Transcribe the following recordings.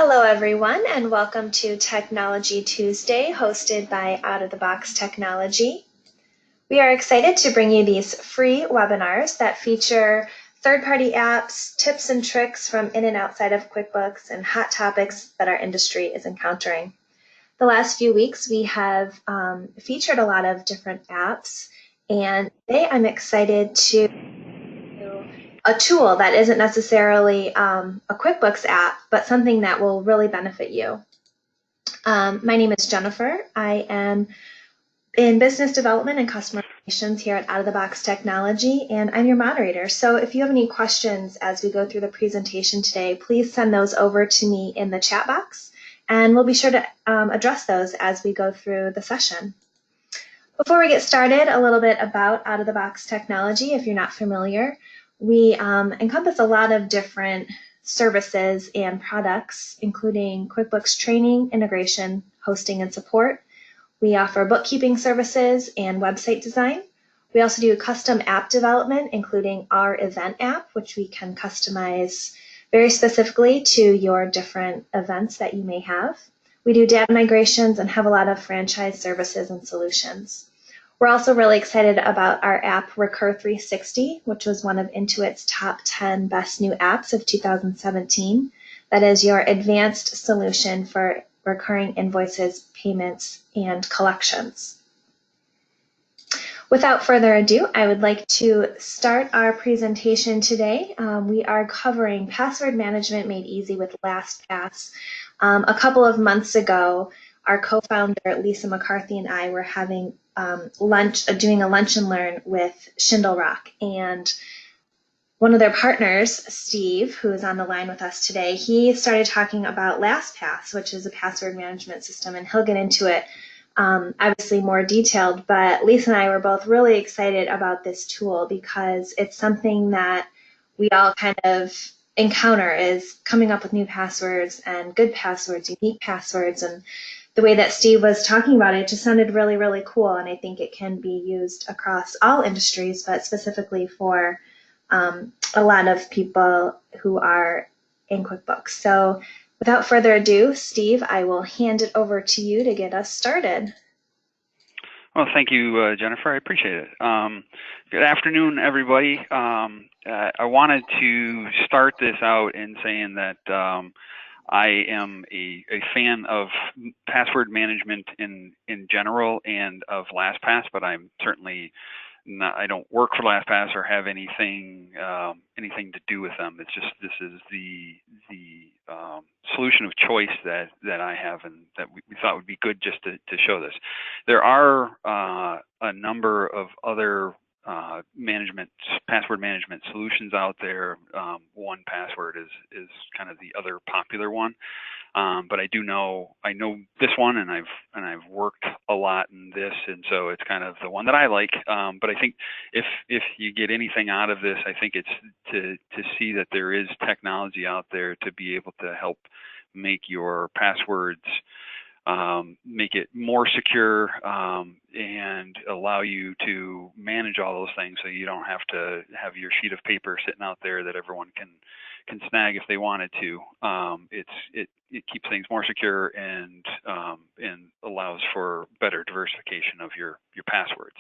Hello, everyone, and welcome to Technology Tuesday, hosted by Out of the Box Technology. We are excited to bring you these free webinars that feature third-party apps, tips and tricks from in and outside of QuickBooks, and hot topics that our industry is encountering. The last few weeks, we have featured a lot of different apps, and today I'm excited to a tool that isn't necessarily a QuickBooks app, but something that will really benefit you. My name is Jennifer. I am in business development and customer relations here at Out of the Box Technology, and I'm your moderator. So if you have any questions as we go through the presentation today, please send those over to me in the chat box, and we'll be sure to address those as we go through the session. Before we get started, a little bit about Out of the Box Technology, if you're not familiar. We encompass a lot of different services and products, including QuickBooks training, integration, hosting, and support. We offer bookkeeping services and website design. We also do custom app development, including our event app, which we can customize very specifically to your different events that you may have. We do data migrations and have a lot of franchise services and solutions. We're also really excited about our app Recur 360, which was one of Intuit's top 10 best new apps of 2017. That is your advanced solution for recurring invoices, payments, and collections. Without further ado, I would like to start our presentation today. We are covering password management made easy with LastPass. A couple of months ago, our co-founder Lisa McCarthy and I were having doing a lunch and learn with Schindel Rock, and one of their partners, Steve, who is on the line with us today, he started talking about LastPass, which is a password management system, and he'll get into it obviously more detailed, but Lisa and I were both really excited about this tool because it's something that we all kind of encounter, is coming up with new passwords and good passwords, unique passwords, and the way that Steve was talking about it just sounded really, really cool, and I think it can be used across all industries, but specifically for a lot of people who are in QuickBooks. So without further ado, Steve, I will hand it over to you to get us started. Well, thank you, Jennifer. I appreciate it. Good afternoon, everybody. I wanted to start this out in saying that I am a fan of password management in general and of LastPass, but I'm certainly not, I don't work for LastPass or have anything to do with them. It's just, this is the solution of choice that I have, and that we thought would be good just to show this. There are a number of other password management solutions out there. 1Password is kind of the other popular one, but I know this one, and I've worked a lot in this, and so it's kind of the one that I like. But I think if you get anything out of this, I think it's to see that there is technology out there to be able to help make your passwords make it more secure, and allow you to manage all those things, so you don't have to have your sheet of paper sitting out there that everyone can snag if they wanted to. It keeps things more secure and allows for better diversification of your passwords.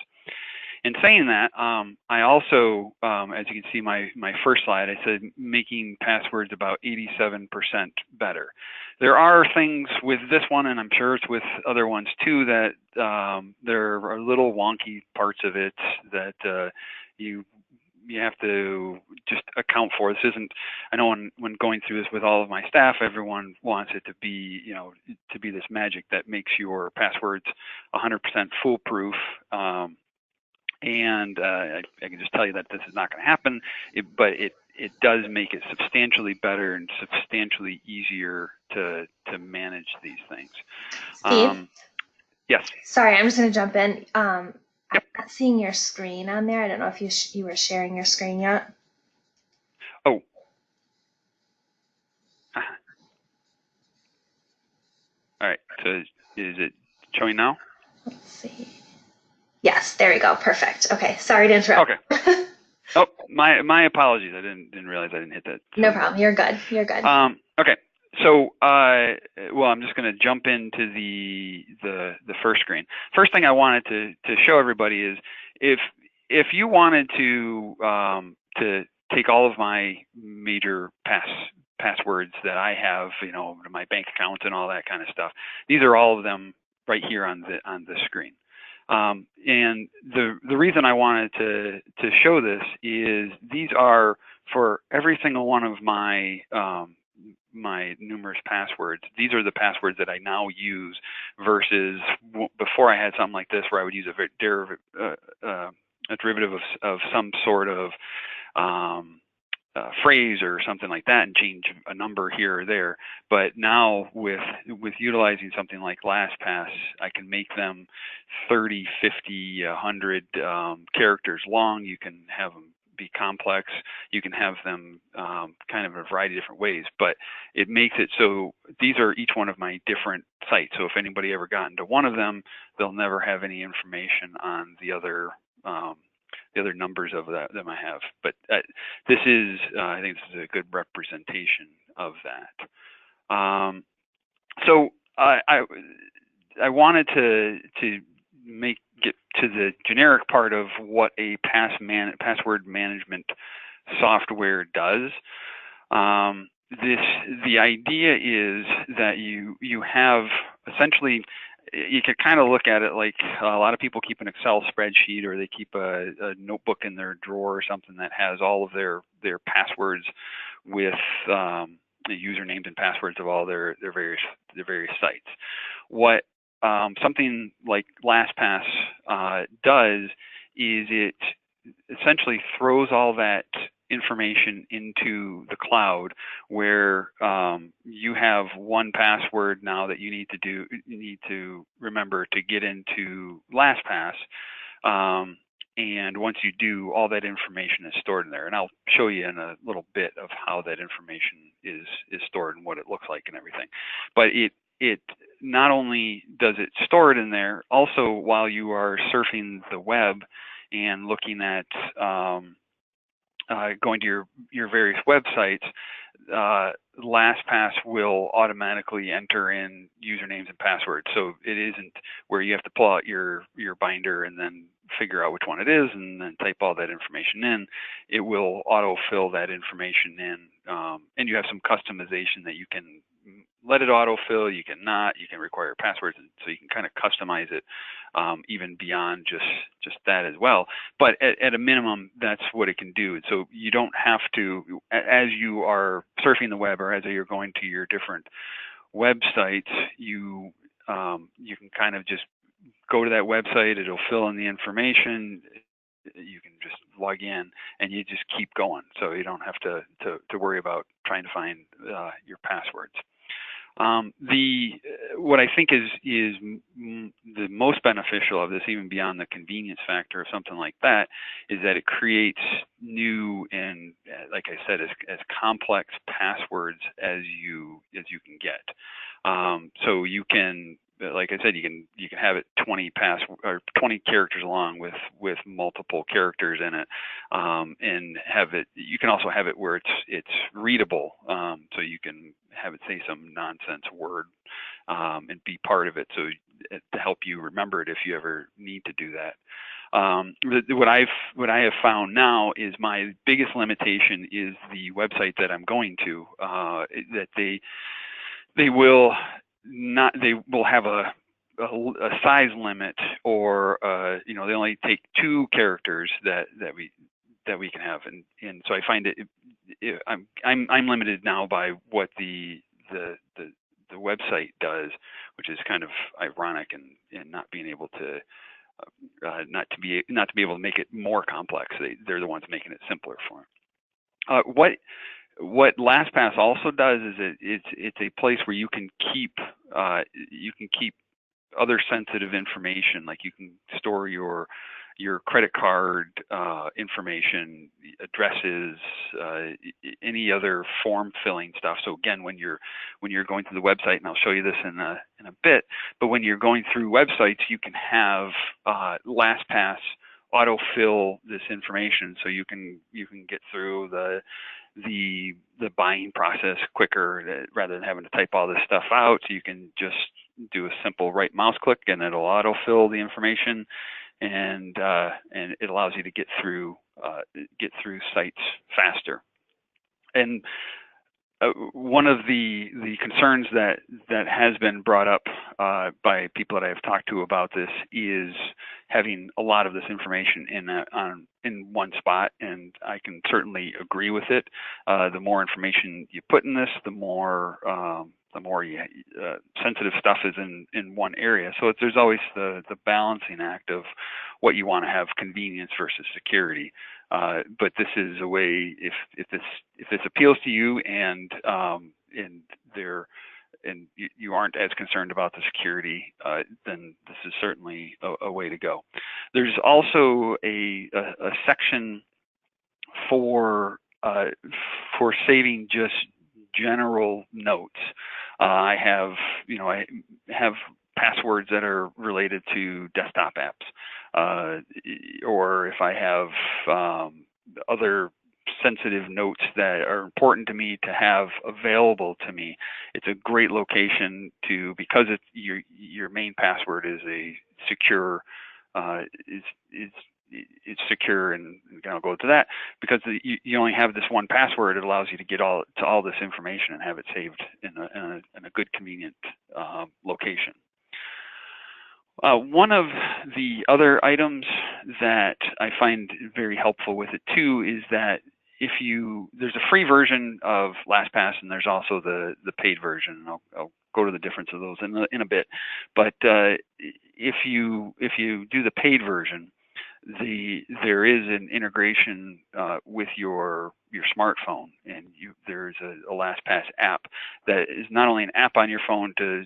In saying that, I also, as you can see my first slide, I said making passwords about 87% better. There are things with this one, and I'm sure it's with other ones too, that there are little wonky parts of it that you have to just account for. This isn't, I know when going through this with all of my staff, everyone wants it to be, to be this magic that makes your passwords 100% foolproof. And I can just tell you that this is not going to happen, but it does make it substantially better and substantially easier to manage these things. Steve? Yes. Sorry, I'm just going to jump in. I'm not seeing your screen on there. I don't know if you were sharing your screen yet. Oh. All right. So is it showing now? Let's see. Yes, there we go. Perfect. Okay. Sorry to interrupt. Okay. Oh, my apologies. I didn't realize I didn't hit that. No problem. You're good. You're good. Okay. So, well, I'm just going to jump into the first screen. First thing I wanted to show everybody is if you wanted to take all of my major passwords that I have, my bank accounts and all that kind of stuff. These are all of them right here on the screen. And the reason I wanted to show this is these are for every single one of my my numerous passwords. These are the passwords that I now use versus before I had something like this where I would use a derivative of some sort of phrase or something like that and change a number here or there. But now with utilizing something like LastPass, I can make them 30, 50, 100 characters long. You can have them be complex. You can have them kind of in a variety of different ways, but it makes it so these are each one of my different sites. So if anybody ever got into one of them, they'll never have any information on the other numbers of them I have. But this is, I think this is a good representation of that. So I wanted to get to the generic part of what a password management software does. The idea is that you have essentially, you can kind of look at it like a lot of people keep an Excel spreadsheet, or they keep a notebook in their drawer or something that has all of their passwords with the usernames and passwords of all their various sites. What something like LastPass does is it essentially throws all that information into the cloud, where you have one password now that you need to remember to get into LastPass. And once you do, all that information is stored in there. And I'll show you in a little bit of how that information is stored and what it looks like and everything. But it not only does it store it in there, also while you are surfing the web and looking at going to your various websites, LastPass will automatically enter in usernames and passwords. So it isn't where you have to pull out your binder and then figure out which one it is and then type all that information in. It will autofill that information in, and you have some customization that you can let it autofill, you can not, you can require passwords, so you can kind of customize it even beyond just that as well. But at a minimum, that's what it can do. So you don't have to, as you are surfing the web or as you're going to your different websites, you can kind of just go to that website, it'll fill in the information, you can just log in and you just keep going. So you don't have to worry about trying to find your passwords. What I think is the most beneficial of this, even beyond the convenience factor of something like that, is that it creates new and, like I said, as complex passwords as you can get. So you can, like I said, you can have it 20 characters long with multiple characters in it, and have it. You can also have it where it's readable, so you can have it say some nonsense word and be part of it, so to help you remember it if you ever need to do that. What I have found now is my biggest limitation is the website that I'm going to, that they will have a size limit, or they only take 2 characters that we can have, and so I find I'm limited now by what the website does, which is kind of ironic, and not being able to not to be able to make it more complex. They're the ones making it simpler for them. What LastPass also does is it's a place where you can keep other sensitive information, like you can store your credit card information, addresses, any other form filling stuff. So again, when you're going through the website, and I'll show you this in a bit, but when you're going through websites, you can have LastPass autofill this information, so you can get through the buying process quicker rather than having to type all this stuff out. You can just do a simple right mouse click and it'll autofill the information, and it allows you to get through sites faster. And one of the concerns that has been brought up by people that I've talked to about this is having a lot of this information in one spot, and I can certainly agree with it. The more information you put in this, the more sensitive stuff is in one area. So there's always the balancing act of what you want to have, convenience versus security. But this is a way, if this appeals to you and you aren't as concerned about the security, then this is certainly a way to go. There's also a section for saving just general notes. I have passwords that are related to desktop apps, or if I have other sensitive notes that are important to me to have available to me. It's a great location because it's your main password is a secure it's secure, and I'll go to that because you only have this one password. It allows you to get all this information and have it saved in a good, convenient location. One of the other items that I find very helpful with it too is that there's a free version of LastPass, and there's also the paid version. And I'll go to the difference of those in a bit. But if you do the paid version, there is an integration with your smartphone, and there's a LastPass app that is not only an app on your phone to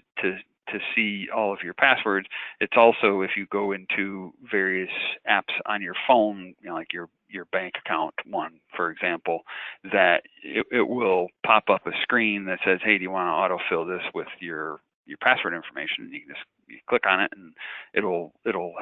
see all of your passwords. It's also, if you go into various apps on your phone, like your bank account one, for example, that it will pop up a screen that says, hey, do you want to autofill this with your password information? And you can just click on it and it'll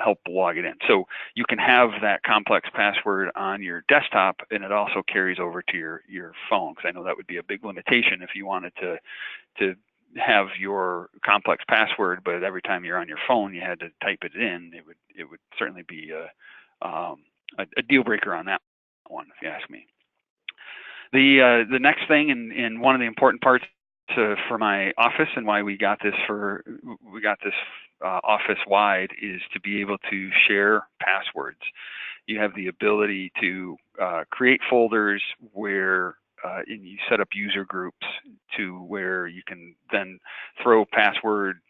help log it in. So you can have that complex password on your desktop, and it also carries over to your phone, because I know that would be a big limitation if you wanted to have your complex password, but every time you're on your phone you had to type it in. It would certainly be a deal breaker on that one, if you ask me. The next thing, and one of the important parts for my office, and why we got this office wide, is to be able to share passwords. You have the ability to create folders where and you set up user groups to where you can then throw password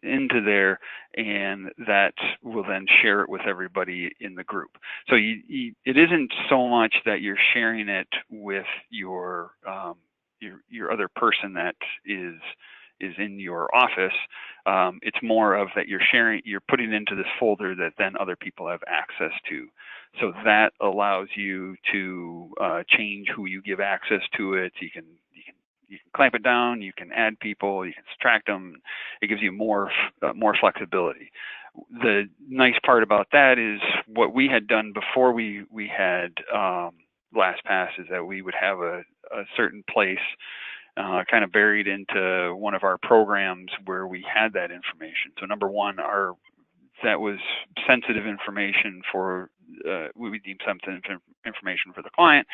into there, and that will then share it with everybody in the group. So it isn't so much that you're sharing it with your other person that is in your office. It's more of that you're putting into this folder that then other people have access to. So that allows you to change who you give access to it. You can clamp it down, you can add people, you can subtract them. It gives you more flexibility. The nice part about that is what we had done before we had LastPass is that we would have a certain place kind of buried into one of our programs where we had that information. So number one, that was sensitive information for we deem sensitive information for the client,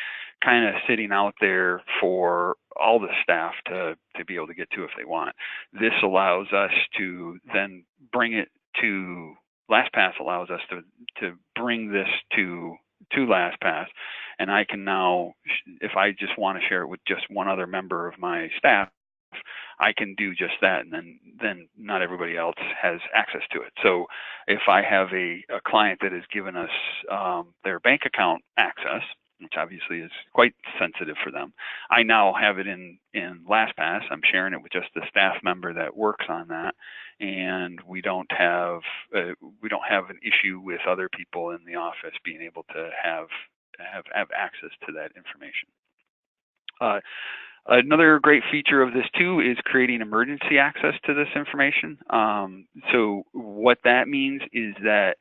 kind of sitting out there for all the staff to be able to get to if they want. This allows us to then bring it to LastPass, allows us to bring this to LastPass, and I can now, if I just want to share it with just one other member of my staff, I can do just that, and then not everybody else has access to it. So if I have a client that has given us their bank account access, which obviously is quite sensitive for them, I now have it in LastPass. I'm sharing it with just the staff member that works on that, and we don't have an issue with other people in the office being able to have access to that information. Another great feature of this too is creating emergency access to this information. So what that means is that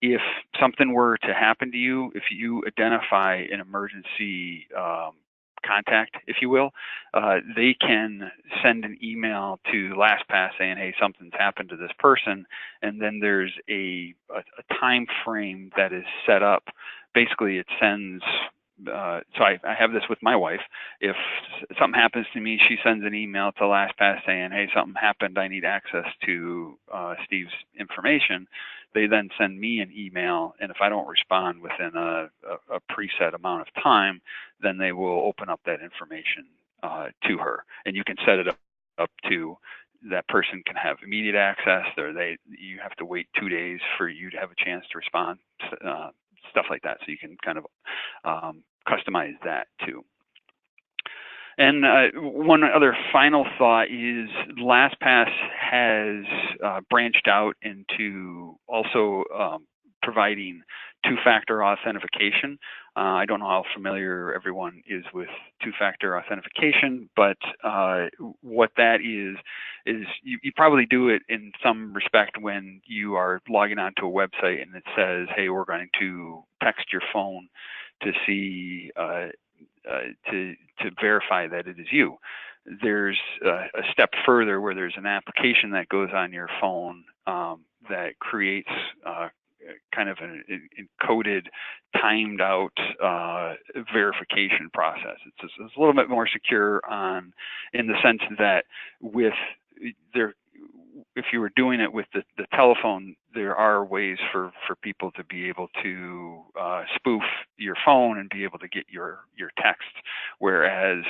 if something were to happen to you, if you identify an emergency contact, if you will, they can send an email to LastPass saying, hey, something's happened to this person, and then there's a time frame that is set up. Basically, it sends, so I have this with my wife. If something happens to me, she sends an email to LastPass saying, hey, something happened, I need access to Steve's information. They then send me an email, and if I don't respond within a preset amount of time, then they will open up that information to her. And you can set it up to that person can have immediate access, or you have to wait 2 days for you to have a chance to respond, stuff like that. So you can kind of customize that too. And one other final thought is LastPass has branched out into also providing two-factor authentication. I don't know how familiar everyone is with two-factor authentication, but what that is you probably do it in some respect when you are logging onto a website and it says, hey, we're going to text your phone to see to verify that it is you. There's a step further where there's an application that goes on your phone that creates kind of an encoded, timed out verification process. It's a little bit more secure in the sense that if you were doing it with the telephone, there are ways for people to be able to spoof your phone and be able to get your text, whereas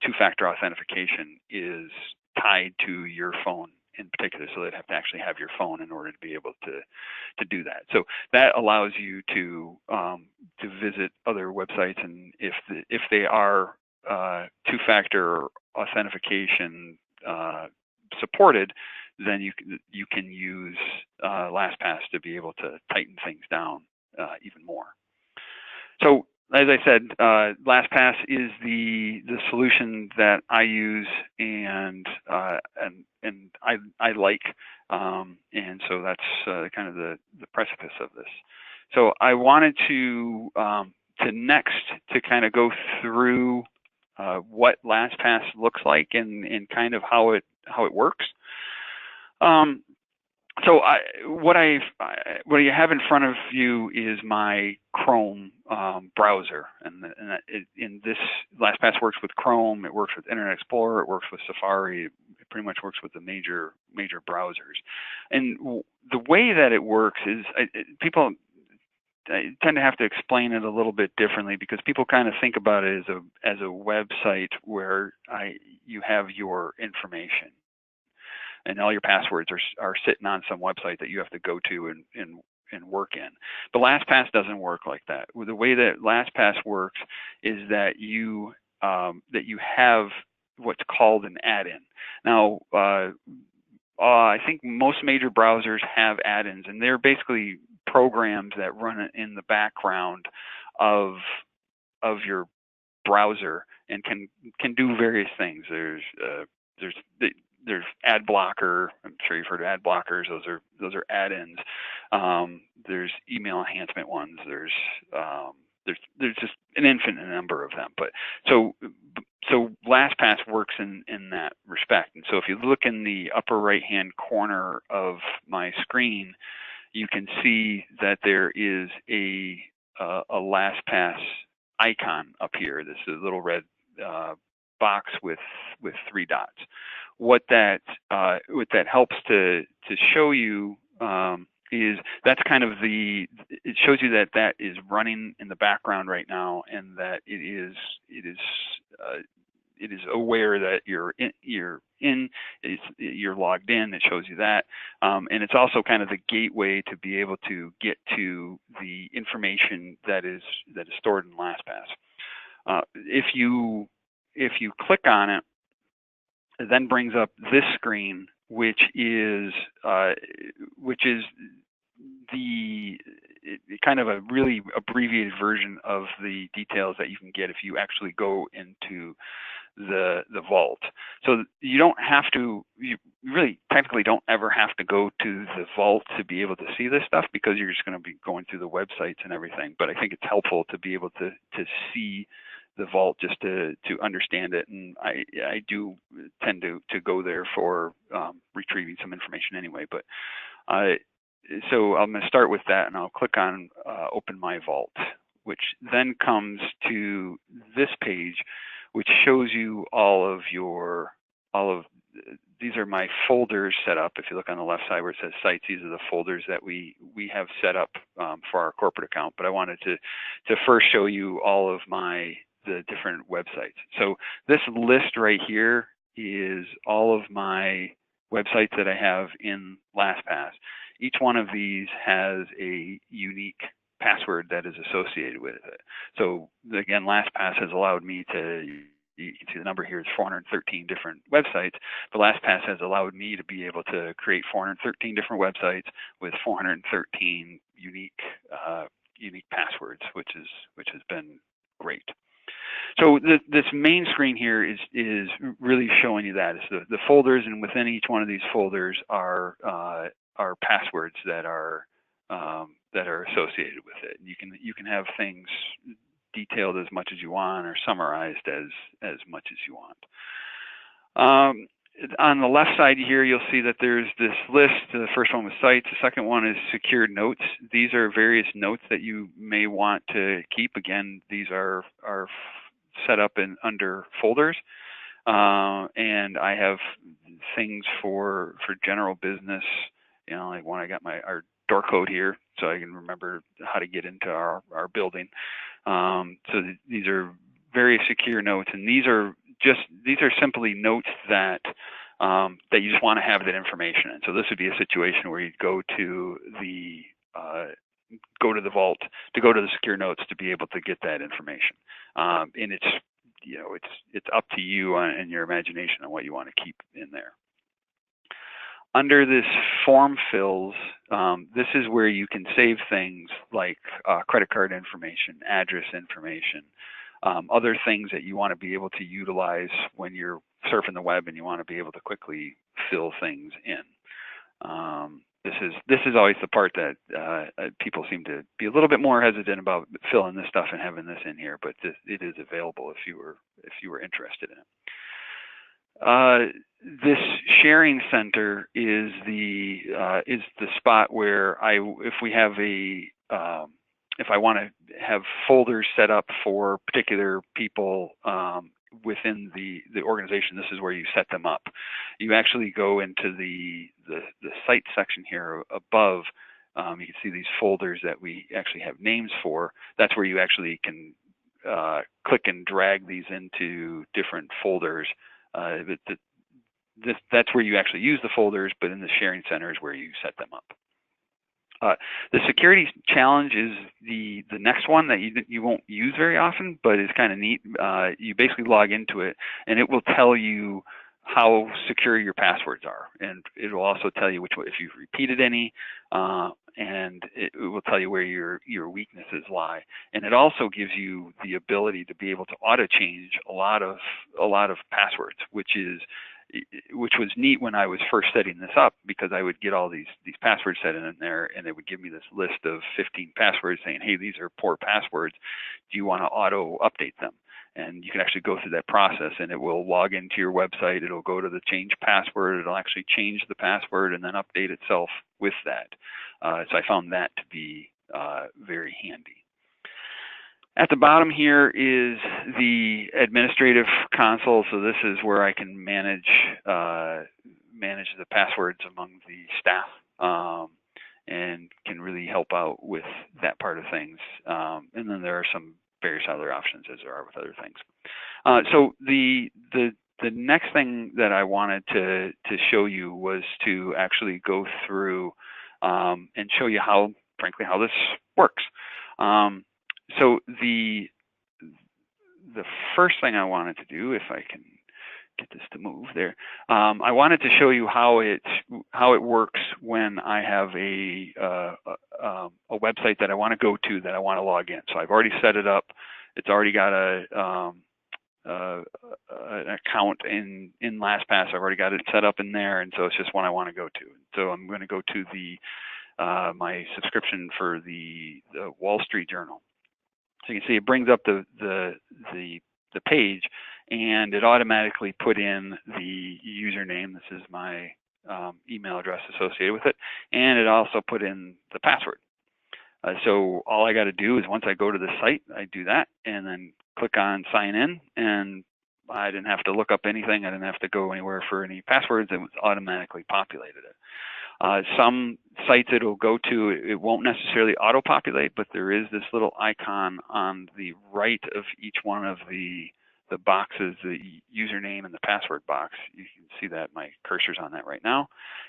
two-factor authentication is tied to your phone in particular, so they'd have to actually have your phone in order to be able to do that. So that allows you to visit other websites, and if they are two-factor authentication supported, then you can use LastPass to be able to tighten things down even more. So as I said, LastPass is the solution that I use and I like, and so that's kind of the precipice of this. So I wanted to next to kind of go through what LastPass looks like and kind of how it works. So what you have in front of you is my Chrome browser, and in this LastPass works with Chrome, it works with Internet Explorer, it works with Safari, it pretty much works with the major browsers. And the way that it works is people tend to have to explain it a little bit differently, because people kind of think about it as a website where you have your information and all your passwords are sitting on some website that you have to go to and work in. But LastPass doesn't work like that. The way that LastPass works is that you have what's called an add-in. Now, I think most major browsers have add-ins, and they're basically programs that run in the background of your browser and can do various things. There's ad blocker. I'm sure you've heard of ad blockers. Those are add-ins. There's email enhancement ones. There's just an infinite number of them. But so LastPass works in that respect. And so if you look in the upper right-hand corner of my screen, you can see that there is a LastPass icon up here. This is a little red box with 3 dots. What that helps to show you is that's kind of it shows you that is running in the background right now, and that it is aware that you're logged in. It shows you that, and it's also kind of the gateway to be able to get to the information that is stored in LastPass. If you click on it, it then brings up this screen, which is the kind of a really abbreviated version of the details that you can get if you actually go into the vault. So you really technically don't ever have to go to the vault to be able to see this stuff, because you're just going to be going through the websites and everything. But I think it's helpful to be able to see the vault just to understand it, and I do tend to go there for retrieving some information anyway. But so I'm going to start with that, and I'll click on Open My Vault, which then comes to this page, which shows you these are my folders set up. If you look on the left side where it says sites, these are the folders that we have set up for our corporate account. But I wanted to first show you all of the different websites. So this list right here is all of my websites that I have in LastPass. Each one of these has a unique password that is associated with it. So again, LastPass has allowed me to, you can see the number here is 413 different websites, but LastPass has allowed me to be able to create 413 different websites with 413 unique passwords, which has been great. So this main screen here is really showing you that. It's the folders, and within each one of these folders are passwords that are associated with it. You can have things detailed as much as you want or summarized as much as you want. On the left side here, you'll see that there's this list. The first one was sites. The second one is secured notes. These are various notes that you may want to keep. Again, these are set up under folders. And I have things for general business, like when I got our door code here, so I can remember how to get into our building. So these are very secure notes, and these are simply notes that you just want to have that information in. So this would be a situation where you'd go to the vault to go to the secure notes to be able to get that information. And it's up to you and your imagination on what you want to keep in there. Under this form fills, this is where you can save things like credit card information, address information, other things that you want to be able to utilize when you're surfing the web and you want to be able to quickly fill things in. This is always the part that people seem to be a little bit more hesitant about filling this stuff and having this in here, but it is available if you were interested in it. This sharing center is the spot where if I want to have folders set up for particular people within the organization, this is where you set them up. You actually go into the site section here above. You can see these folders that we actually have names for. That's where you actually can click and drag these into different folders. That's where you actually use the folders, but in the sharing center is where you set them up. The security challenge is the next one that you won't use very often, but it's kind of neat. You basically log into it, and it will tell you how secure your passwords are, and it will also tell you if you've repeated any, and it will tell you where your weaknesses lie. And it also gives you the ability to be able to auto change a lot of passwords, which was neat when I was first setting this up, because I would get all these passwords set in there, and it would give me this list of 15 passwords saying, hey, these are poor passwords. Do you want to auto update them? And you can actually go through that process, and it will log into your website. It'll go to the change password. It'll actually change the password and then update itself with that. So I found that to be very handy. At the bottom here is the administrative console. So this is where I can manage the passwords among the staff, and can really help out with that part of things. And then there are some various other options as there are with other things. So the next thing that I wanted to show you was to actually go through and show you frankly how this works. So the first thing I wanted to do, if I can get this to move there, I wanted to show you how it works when I have a website that I want to go to, that I want to log in. So I've already set it up. It's already got an account in LastPass. I've already got it set up in there, and so it's just one I want to go to. So I'm going to go to my subscription for the Wall Street Journal. So you can see it brings up the the page, and it automatically put in the username. This is my email address associated with it, and it also put in the password. So all I got to do is once I go to the site, I do that and then click on sign in, and I didn't have to look up anything. I didn't have to go anywhere for any passwords. It was automatically populated it. Some sites it'll go to, it won't necessarily auto-populate, but there is this little icon on the right of each one of the boxes, the username and the password box. You can see that my cursor's on that right now.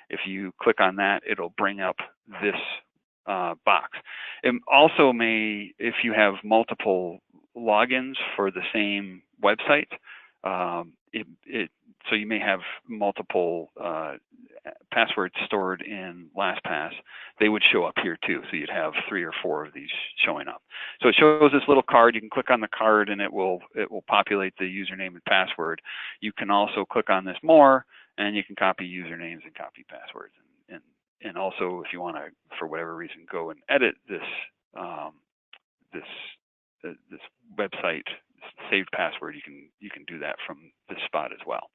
If you click on that, it'll bring up this box. It also may, if you have multiple logins for the same website, so you may have multiple passwords stored in LastPass. They would show up here too, so you'd have 3 or 4 of these showing up. So it shows this little card. You can click on the card and it will populate the username and password. You can also click on this more, and you can copy usernames and copy passwords. And also, if you want to, for whatever reason, go and edit this this website saved password, you can do that from this spot as well.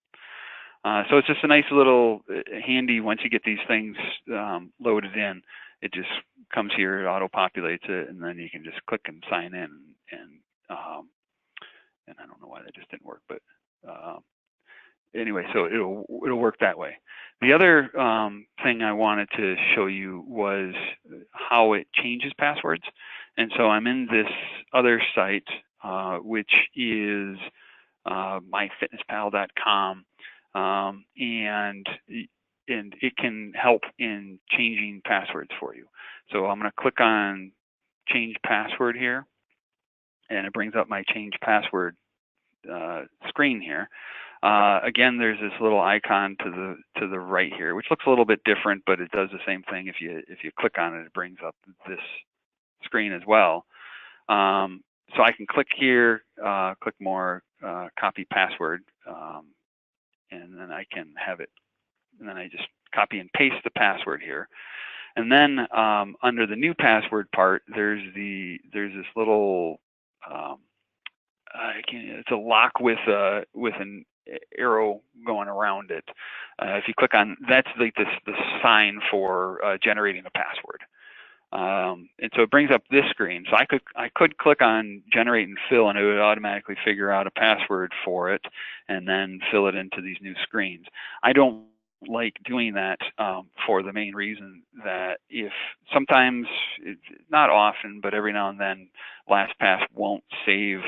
So it's just a nice little handy. Once you get these things loaded in, it just comes here, it auto-populates it, and then you can just click and sign in. And I don't know why that just didn't work, but anyway, so it'll work that way. The other thing I wanted to show you was how it changes passwords. And so I'm in this other site, which is myfitnesspal.com, and it can help in changing passwords for you. So I'm going to click on change password here, and it brings up my change password screen here. Again, there's this little icon to the right here, which looks a little bit different, but it does the same thing. If you click on it, it brings up this screen as well. So I can click here, click more, copy password, and then I can have it. And then I just copy and paste the password here. And then under the new password part, there's this little it's a lock with an arrow going around it. If you click on, that's like the sign for generating a password. And so it brings up this screen. So I could click on generate and fill, and it would automatically figure out a password for it and then fill it into these new screens. I don't like doing that for the main reason that if sometimes, not often, but every now and then, LastPass won't save,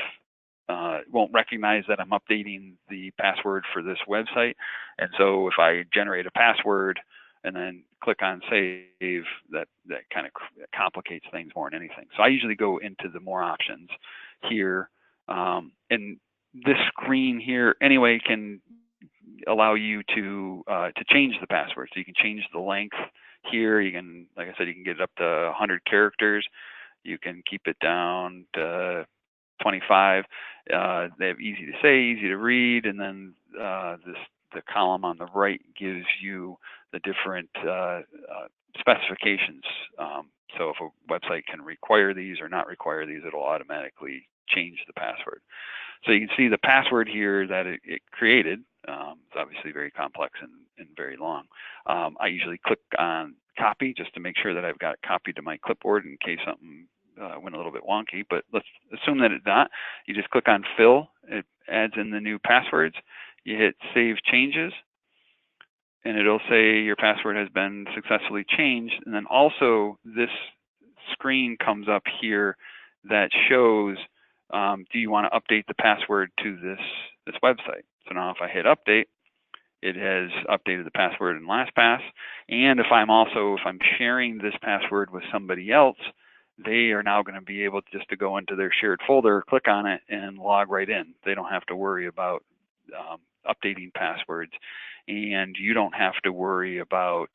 won't recognize that I'm updating the password for this website. And so if I generate a password and then click on save, that kind of complicates things more than anything. So I usually go into the more options here, and this screen here anyway can allow you to change the password. So you can change the length here. You can, like I said, you can get it up to 100 characters. You can keep it down to 25. They have easy to say, easy to read, and then the column on the right gives you the different specifications. So if a website can require these or not require these, it'll automatically change the password. So you can see the password here that it created. It's obviously very complex and very long. I usually click on copy just to make sure that I've got it copied to my clipboard in case something went a little bit wonky, but let's assume that it's not. You just click on fill, it adds in the new passwords. You hit save changes, and it'll say your password has been successfully changed. And then also this screen comes up here that shows, do you want to update the password to this website? So now if I hit update, it has updated the password in LastPass. And if I'm sharing this password with somebody else, they are now going to be able to go into their shared folder, click on it, and log right in. They don't have to worry about updating passwords, and you don't have to worry about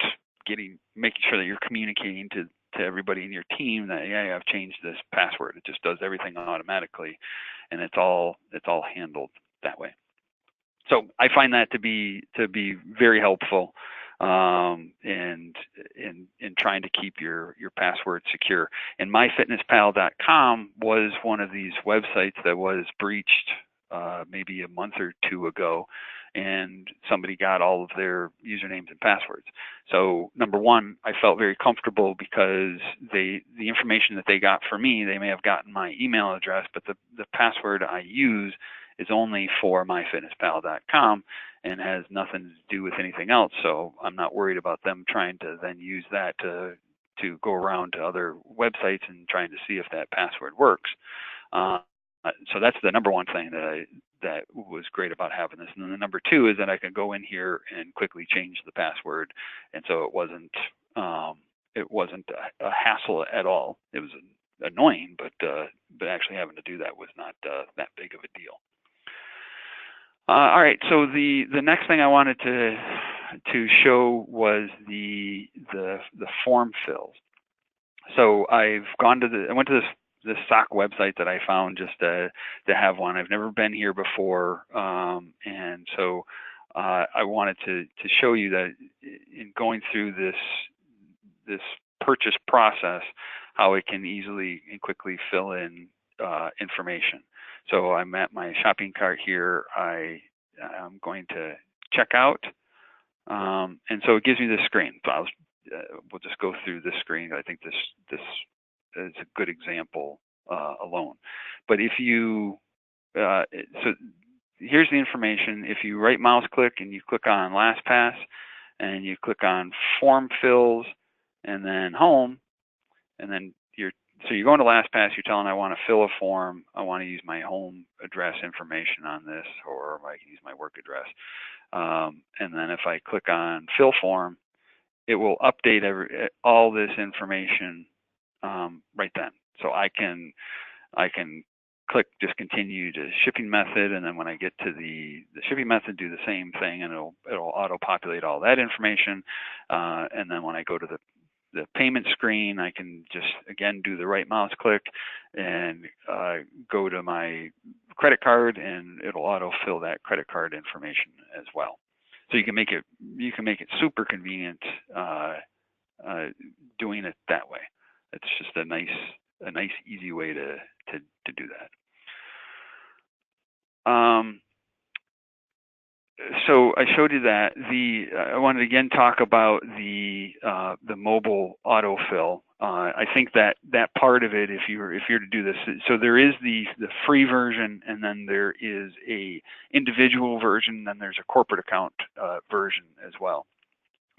making sure that you're communicating to everybody in your team that, yeah, I've changed this password. It just does everything automatically, and it's all handled that way. So I find that to be very helpful in trying to keep your password secure. And myfitnesspal.com was one of these websites that was breached maybe a month or two ago, and somebody got all of their usernames and passwords. So number one, I felt very comfortable because the information that they got for me, they may have gotten my email address, but the password I use is only for myfitnesspal.com and has nothing to do with anything else. So I'm not worried about them trying to then use that to go around to other websites and trying to see if that password works. So that's the number one thing that was great about having this. And then the number two is that I can go in here and quickly change the password, and so it wasn't a hassle at all. It was annoying, but actually having to do that was not that big of a deal. All right, so the next thing I wanted to show was the form fills. So I went to this SOC website that I found just to have one. I've never been here before, and so I wanted to show you that in going through this purchase process, how it can easily and quickly fill in information. So I'm at my shopping cart here. I'm going to check out, and so it gives me this screen. So we'll just go through this screen. I think this is a good example alone. But if you, so here's the information. If you right mouse click and you click on LastPass and you click on form fills and then home, and then so you're going to LastPass, you're telling I want to fill a form, I want to use my home address information on this, or I can use my work address. And then if I click on fill form, it will update all this information right then. So I can click just continue to shipping method, and then when I get to the shipping method, do the same thing, and it'll auto populate all that information. And then when I go to the payment screen, I can just again do the right mouse click and go to my credit card, and it'll auto fill that credit card information as well. So you can make it super convenient doing it that way. It's just a nice easy way to do that. So I showed you that. I wanted to again talk about the mobile autofill. I think that part of it, if you're to do this, so there is the free version, and then there is a individual version, then there's a corporate account version as well.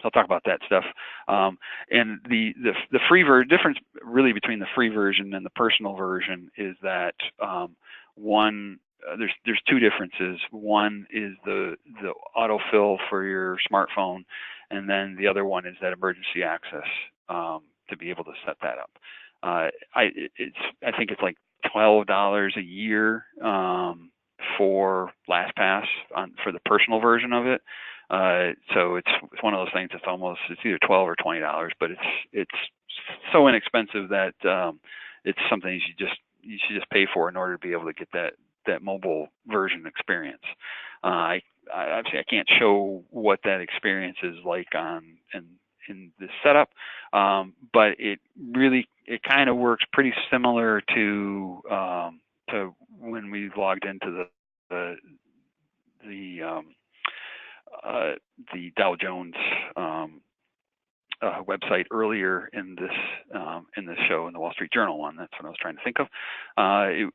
So I'll talk about that stuff. And the free version, difference really between the free version and the personal version is that there's two differences. One is the autofill for your smartphone, and then the other one is that emergency access to be able to set that up. I think it's like $12 a year for LastPass for the personal version of it. So it's one of those things that's it's either $12 or $20, but it's so inexpensive that it's something you should just pay for in order to be able to get that mobile version experience. Obviously I can't show what that experience is like in this setup, but it kind of works pretty similar to when we logged into the Dow Jones website earlier in this show, in the Wall Street Journal one. That's what I was trying to think of.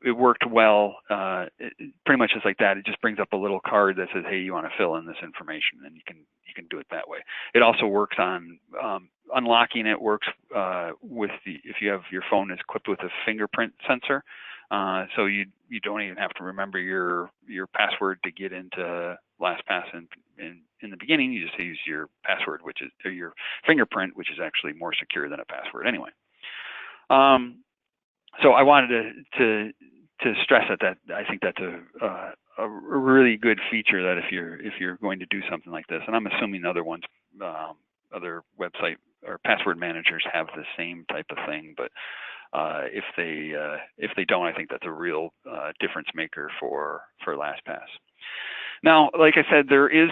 It worked well. Pretty much just like that. It just brings up a little card that says, "Hey, you want to fill in this information," and you can do it that way. It also works on unlocking. It works if you have your phone is equipped with a fingerprint sensor, so you don't even have to remember your password to get into LastPass. In the beginning, you just use your password, or your fingerprint, which is actually more secure than a password anyway. So I wanted to stress that I think that's a really good feature, that if you're going to do something like this, and I'm assuming other ones, other website or password managers have the same type of thing, but if they don't, I think that's a real difference maker for LastPass. Now, like I said, there is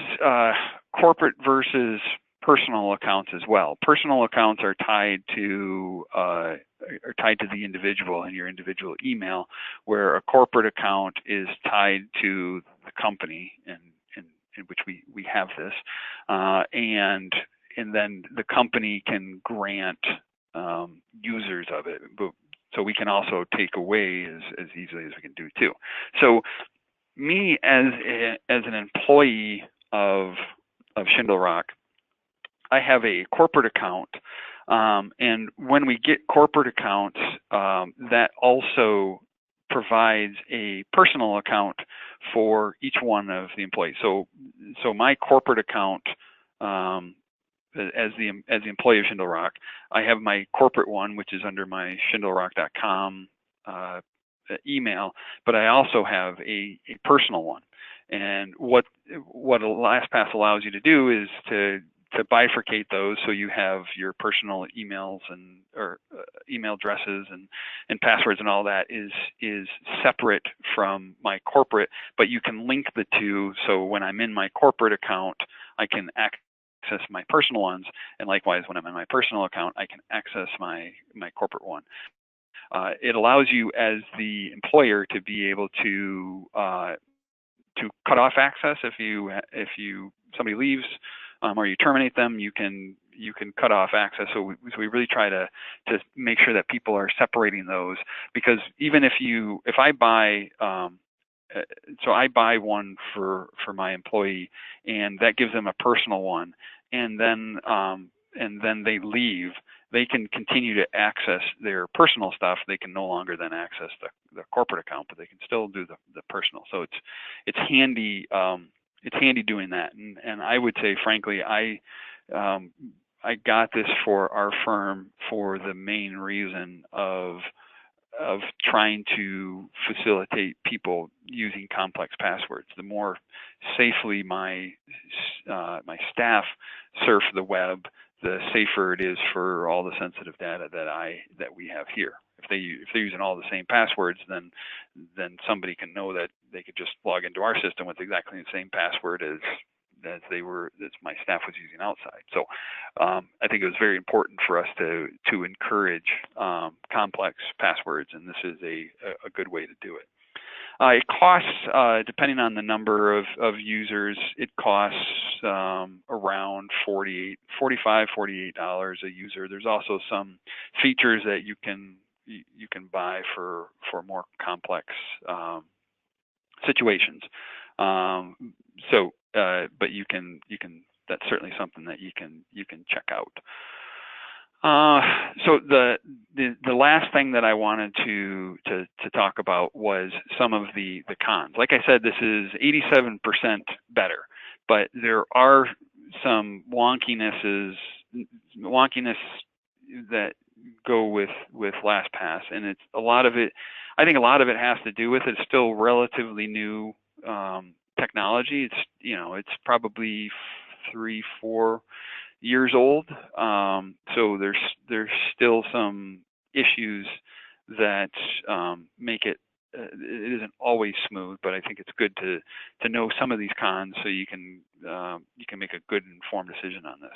corporate versus personal accounts as well. Personal accounts are tied to are tied to the individual and your individual email, where a corporate account is tied to the company, and in which we have this, and then the company can grant users of it. But, so we can also take away as easily as we can do too. So me as an employee of Schindler Rock, I have a corporate account, and when we get corporate accounts, that also provides a personal account for each one of the employees. So my corporate account, as the employee of Schindler Rock, I have my corporate one, which is under my schindlerrock.com email, but I also have a personal one. And what LastPass allows you to do is to bifurcate those, so you have your personal emails and or email addresses and passwords and all that is separate from my corporate, but you can link the two. So when I'm in my corporate account, I can access my personal ones, and likewise when I'm in my personal account, I can access my corporate one. It allows you as the employer to be able to cut off access if somebody leaves or you terminate them. You can cut off access. So we really try to make sure that people are separating those, because even if I buy so I buy one for my employee, and that gives them a personal one, and then they leave, they can continue to access their personal stuff. They can no longer then access the corporate account, but they can still do the personal. So it's handy. It's handy doing that. And I would say, frankly, I got this for our firm for the main reason of trying to facilitate people using complex passwords. The more safely my staff surf the web, the safer it is for all the sensitive data that we have here. If they're using all the same passwords, then somebody can know that they could just log into our system with exactly the same password as my staff was using outside. So I think it was very important for us to encourage complex passwords, and this is a good way to do it. It costs, depending on the number of users, it costs around $45, $48 a user. There's also some features that you can buy for more complex situations. But you can that's certainly something that you can check out. So the last thing that I wanted to talk about was some of the cons. Like I said, this is 87% better, but there are some wonkiness that go with LastPass, and it's a lot of it. I think a lot of it has to do with it's still relatively new technology. It's probably 3-4 years old. So there's still some issues that make it isn't always smooth, but I think it's good to know some of these cons so you can make a good informed decision on this.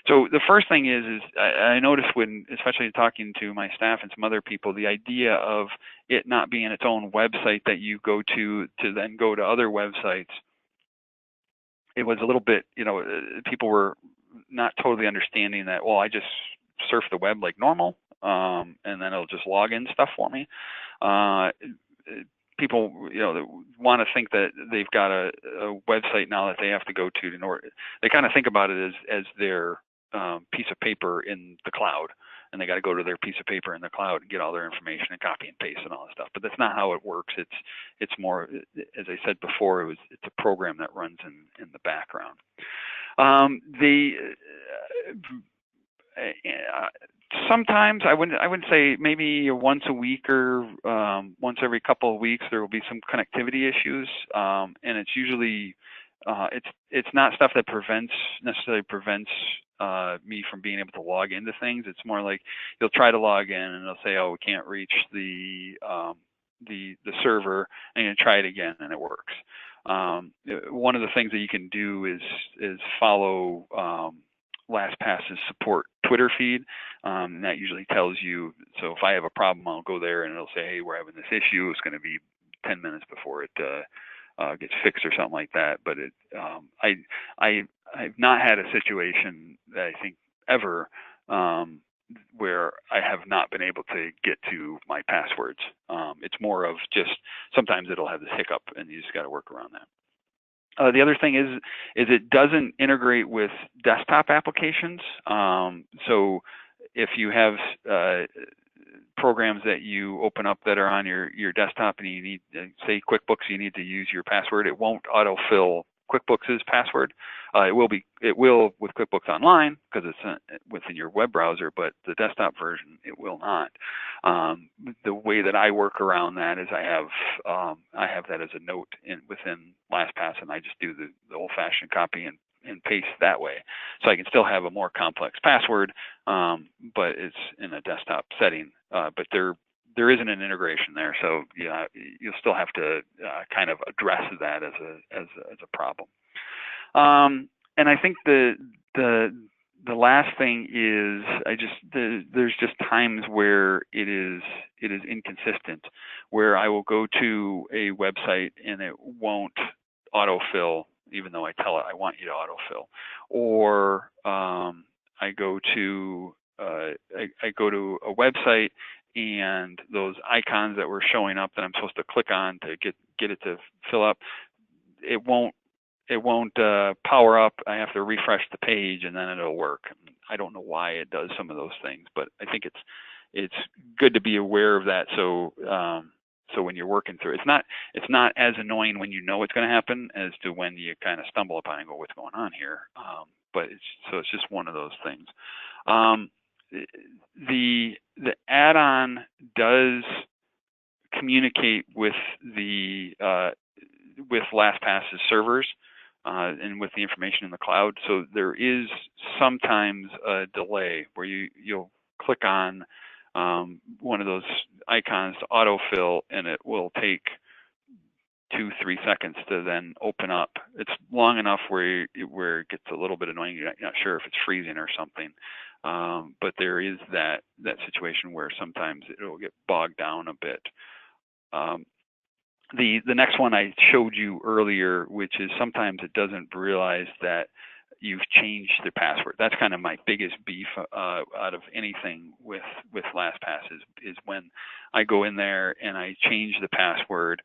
So the first thing is I noticed when, especially talking to my staff and some other people, the idea of it not being its own website that you go to then go to other websites. It was a little bit, people were not totally understanding that, well, I just surf the web like normal, and then it'll just log in stuff for me. People, want to think that they've got a website now that they have to go to in order. They kind of think about it as their piece of paper in the cloud, and they got to go to their piece of paper in the cloud and get all their information and copy and paste and all that stuff. But that's not how it works. It's more, as I said before, it's a program that runs in the background. Sometimes I wouldn't say maybe once a week or once every couple of weeks there will be some connectivity issues, and it's usually it's not stuff that necessarily prevents me from being able to log into things. It's more like you'll try to log in and it'll say, oh, we can't reach the server, and you try it again and it works. One of the things that you can do is follow LastPass's support Twitter feed, and that usually tells you. So if I have a problem, I'll go there and it'll say, hey, we're having this issue. It's going to be 10 minutes before it gets fixed or something like that. But I've not had a situation that I think ever where I have not been able to get to my passwords. It's more of just sometimes it'll have this hiccup, and you just got to work around that. The other thing is it doesn't integrate with desktop applications. So if you have programs that you open up that are on your desktop and you need, say QuickBooks, you need to use your password, it won't autofill QuickBooks' password. It will with QuickBooks Online because it's within your web browser, but the desktop version it will not. The way that I work around that is I have that as a note within LastPass, and I just do the old-fashioned copy and paste that way. So I can still have a more complex password, but it's in a desktop setting. But there isn't an integration there, so yeah, you'll still have to kind of address that as a problem. And I think the last thing is there's just times where it is inconsistent, where I will go to a website and it won't autofill, even though I tell it I want you to autofill, or I go to a website and those icons that were showing up that I'm supposed to click on to get it to fill up, it won't power up. I have to refresh the page and then it'll work. I don't know why it does some of those things, but I think it's good to be aware of that. So when you're working through it, it's not as annoying when you know it's going to happen as to when you kind of stumble upon it and go, what's going on here? But it's just one of those things. The add-on does communicate with with LastPass's servers and with the information in the cloud. So there is sometimes a delay where you'll click on one of those icons to autofill, and it will take 2-3 seconds to then open up. It's long enough where it gets a little bit annoying. You're not sure if it's freezing or something. But there is that situation where sometimes it'll get bogged down a bit. The next one I showed you earlier, which is sometimes it doesn't realize that you've changed the password. That's kind of my biggest beef out of anything with LastPass is when I go in there and I change the password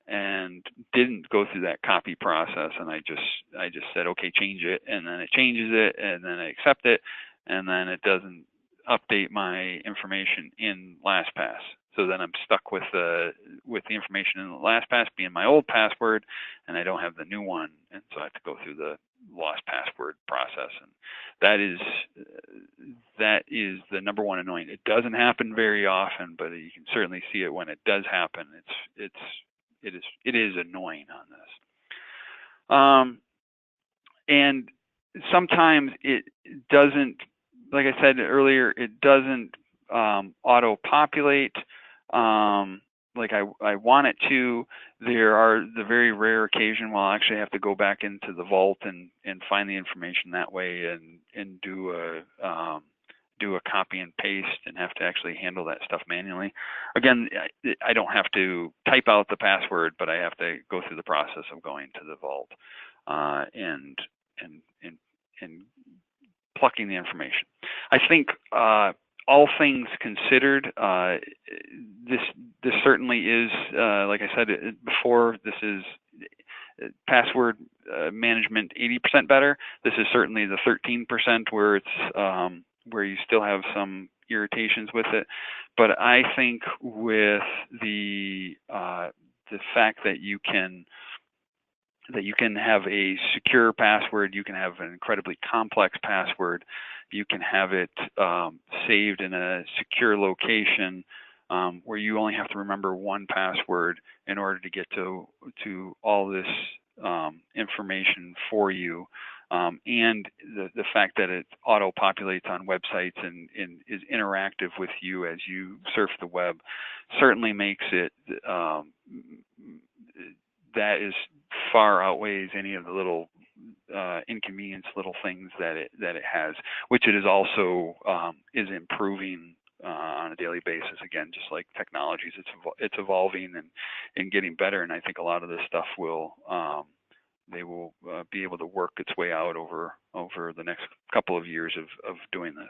and didn't go through that copy process, and I just said, okay, change it, and then it changes it, and then I accept it, and then it doesn't update my information in LastPass. So then I'm stuck with the information in the LastPass being my old password, and I don't have the new one, and so I have to go through the lost password process, and that is the number one annoying. It doesn't happen very often, but you can certainly see it when it does happen. It is annoying on this. And sometimes it doesn't, like I said earlier, it doesn't auto-populate like I want it to. There are the very rare occasion where I'll actually have to go back into the vault and find the information that way and do a copy and paste and have to actually handle that stuff manually. Again, I don't have to type out the password, but I have to go through the process of going to the vault and plucking the information. I think all things considered, this certainly is, like I said before, this is password management 80% better. This is certainly the 13% where it's where you still have some irritations with it. But I think with the fact that you can have a secure password, you can have an incredibly complex password, you can have it saved in a secure location where you only have to remember one password in order to get to all this information for you. And the fact that it auto-populates on websites and is interactive with you as you surf the web certainly makes it that is far outweighs any of the little inconvenience little things that it has, which it is also is improving on a daily basis. Again, just like technologies, it's evolving and getting better. And I think a lot of this stuff will they will be able to work its way out over the next couple of years of doing this.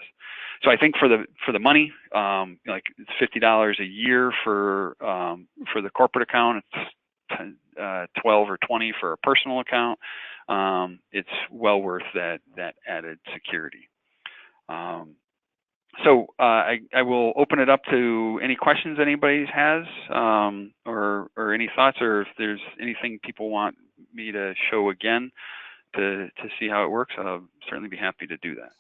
So I think for the money, like it's $50 a year for the corporate account. It's 12 or 20 for a personal account. It's well worth that added security. So I will open it up to any questions anybody has, or any thoughts, or if there's anything people want me to show again to see how it works. I'll certainly be happy to do that.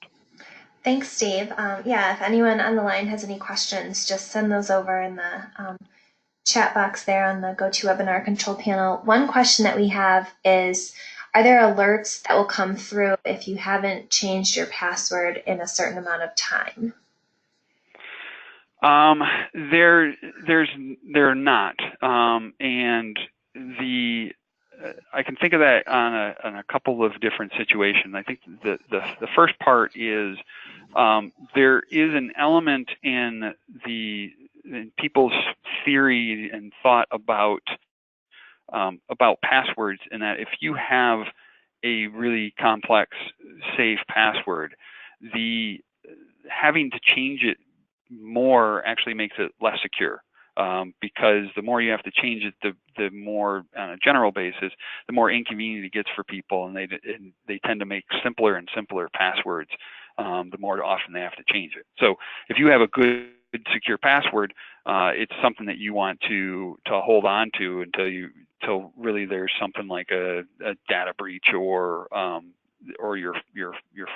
Thanks, Steve. Yeah, if anyone on the line has any questions, just send those over in the chat box there on the GoToWebinar control panel. One question that we have is, are there alerts that will come through if you haven't changed your password in a certain amount of time? They're not, and I can think of that on a couple of different situations. I think the first part is there is an element in people's theory and thought about passwords, in that if you have a really complex safe password, having to change it more actually makes it less secure, because the more you have to change it, the more, on a general basis, the more inconvenient it gets for people, and they tend to make simpler and simpler passwords the more often they have to change it. So if you have a good secure password, it's something that you want to hold on to until really there's something like a data breach or you're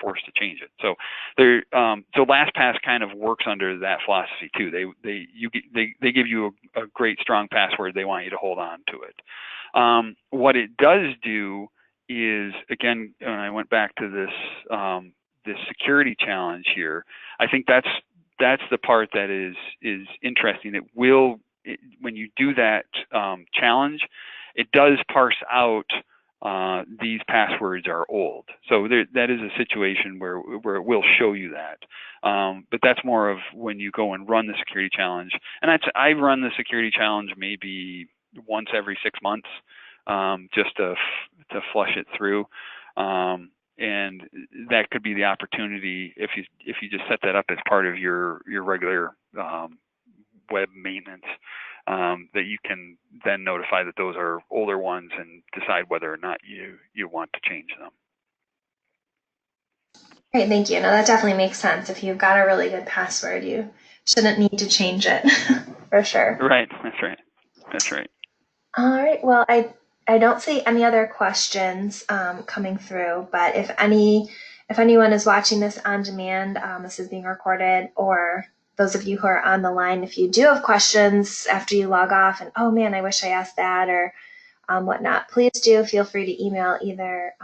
forced to change it. So so LastPass kind of works under that philosophy too. They give you a great strong password. They want you to hold on to it. What it does do is, again, when I went back to this security challenge here, I think that's the part that is interesting. When you do that challenge, it does parse out these passwords are old. So that is a situation where it will show you that. But that's more of when you go and run the security challenge. And I run the security challenge maybe once every 6 months, just to flush it through. And that could be the opportunity, if you just set that up as part of your regular web maintenance, that you can then notify that those are older ones and decide whether or not you want to change them. Great, thank you. No, that definitely makes sense. If you've got a really good password, you shouldn't need to change it for sure. Right, that's right. That's right. All right, well, I don't see any other questions coming through, but if anyone is watching this on demand, this is being recorded, or those of you who are on the line, if you do have questions after you log off and, oh man, I wish I asked that, or whatnot, please do feel free to email either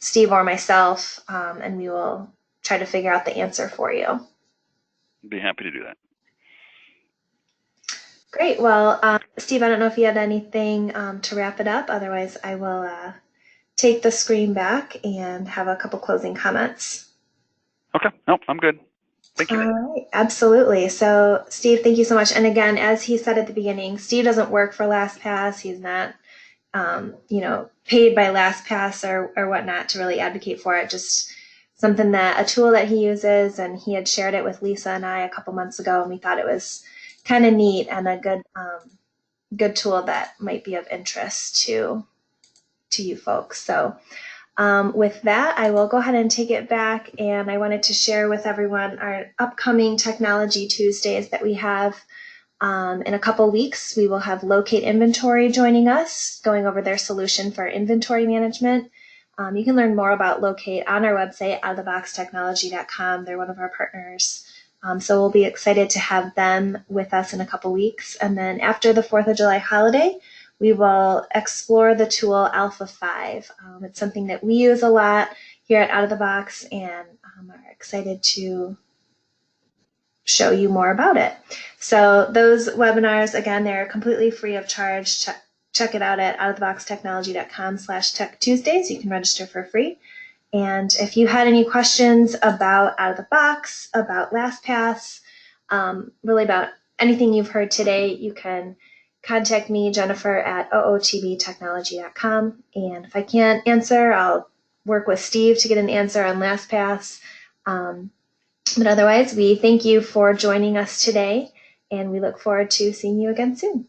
Steve or myself, and we will try to figure out the answer for you. Be happy to do that. Great. Well, Steve, I don't know if you had anything to wrap it up. Otherwise, I will take the screen back and have a couple closing comments. Okay. Nope, I'm good. Thank you. All right. Absolutely. So, Steve, thank you so much. And again, as he said at the beginning, Steve doesn't work for LastPass. He's not, paid by LastPass or whatnot to really advocate for it. Just a tool that he uses, and he had shared it with Lisa and I a couple months ago, and we thought it was kind of neat and a good tool that might be of interest to you folks. So with that, I will go ahead and take it back, and I wanted to share with everyone our upcoming Technology Tuesdays that we have in a couple weeks. We will have Locate Inventory joining us, going over their solution for inventory management. You can learn more about Locate on our website, outoftheboxtechnology.com. They're one of our partners. So we'll be excited to have them with us in a couple weeks. And then after the 4th of July holiday, we will explore the tool Alpha 5. It's something that we use a lot here at Out of the Box, and are excited to show you more about it. So those webinars, again, they're completely free of charge. check it out at outoftheboxtechnology.com/techtuesdays. You can register for free. And if you had any questions about Out of the Box, about LastPass, really about anything you've heard today, you can contact me, Jennifer, at ootbtechnology.com. And if I can't answer, I'll work with Steve to get an answer on LastPass. But otherwise, we thank you for joining us today, and we look forward to seeing you again soon.